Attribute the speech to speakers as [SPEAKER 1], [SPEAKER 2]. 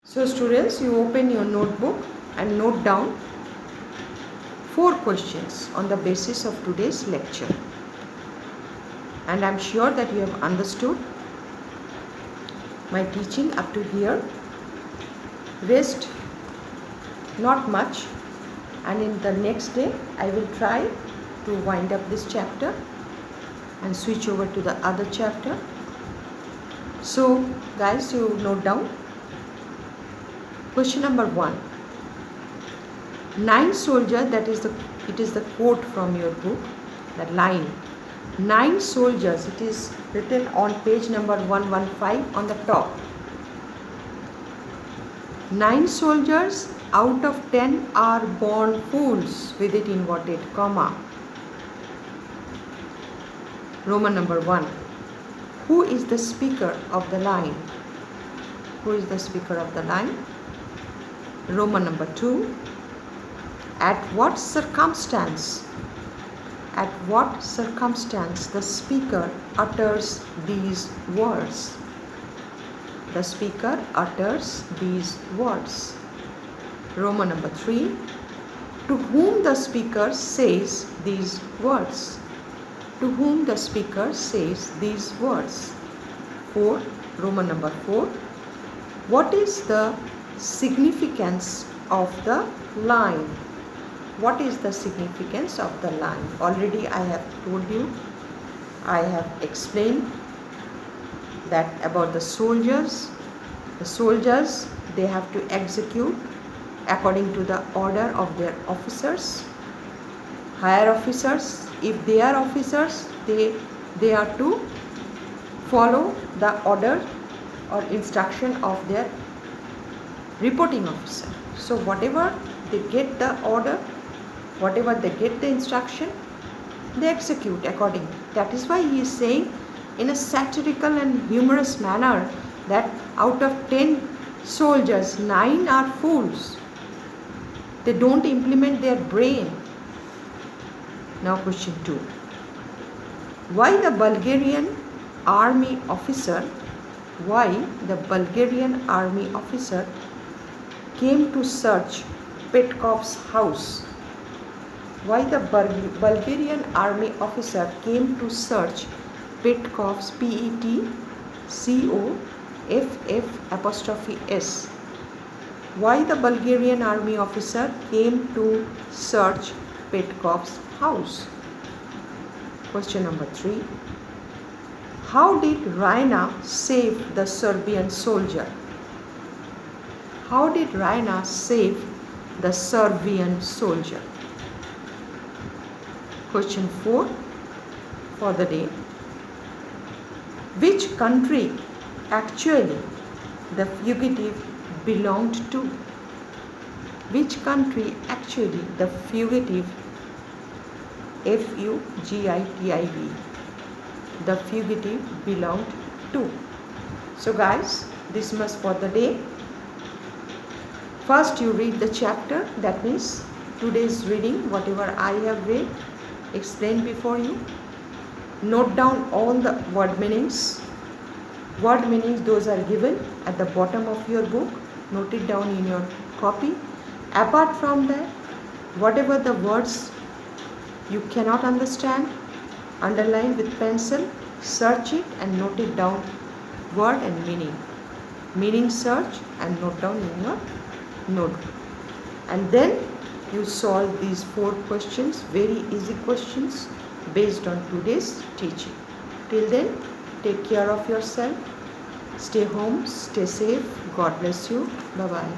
[SPEAKER 1] So students, you open your notebook and note down 4 questions on the basis of today's lecture. And I am sure that you have understood my teaching up to here. Rest not much, and in the next day I will try to wind up this chapter and switch over to the other chapter. So guys, you note down. Question number 1. 9 soldiers, it is the quote from your book, that line. 9 soldiers, it is written on page number 115 on the top. 9 soldiers out of 10 are born fools, with it inverted comma. Roman number 1. Who is the speaker of the line? Who is the speaker of the line? Roman number 2. At what circumstance the speaker utters these words? The speaker utters these words. Roman number 3. To whom the speaker says these words? To whom the speaker says these words? 4. Roman number 4. What is the significance of the line? What is the significance of the line? Already I have told you, I have explained that about the soldiers. The soldiers, they have to execute according to the order of their officers. Higher officers, if they are officers, they are to follow the order or instruction of their reporting officer. So whatever they get the order, whatever they get the instruction, they execute accordingly. That is why he is saying in a satirical and humorous manner that out of 10 soldiers, 9 are fools. They don't implement their brain. Now question 2. Why the Bulgarian army officer came to search Petkov's house? Why the Bulgarian army officer came to search Petkov's Petcoffs? Why the Bulgarian army officer came to search Petkov's house? Question number 3. How did Raina save the Serbian soldier? How did Raina save the Serbian soldier? Question 4 for the day. Which country actually the fugitive belonged to? Which country actually the fugitive, F-U-G-I-T-I-V, the fugitive belonged to? So guys, this much for the day. First you read the chapter, that means today's reading, whatever I have read, explained before you. Note down all the word meanings. Word meanings, those are given at the bottom of your book. Note it down in your copy. Apart from that, whatever the words you cannot understand, underline with pencil, search it and note it down, word and meaning. Meaning search and note down in your notebook. And then you solve these 4 questions, very easy questions based on today's teaching. Till then, take care of yourself. Stay home, stay safe. God bless you. Bye-bye.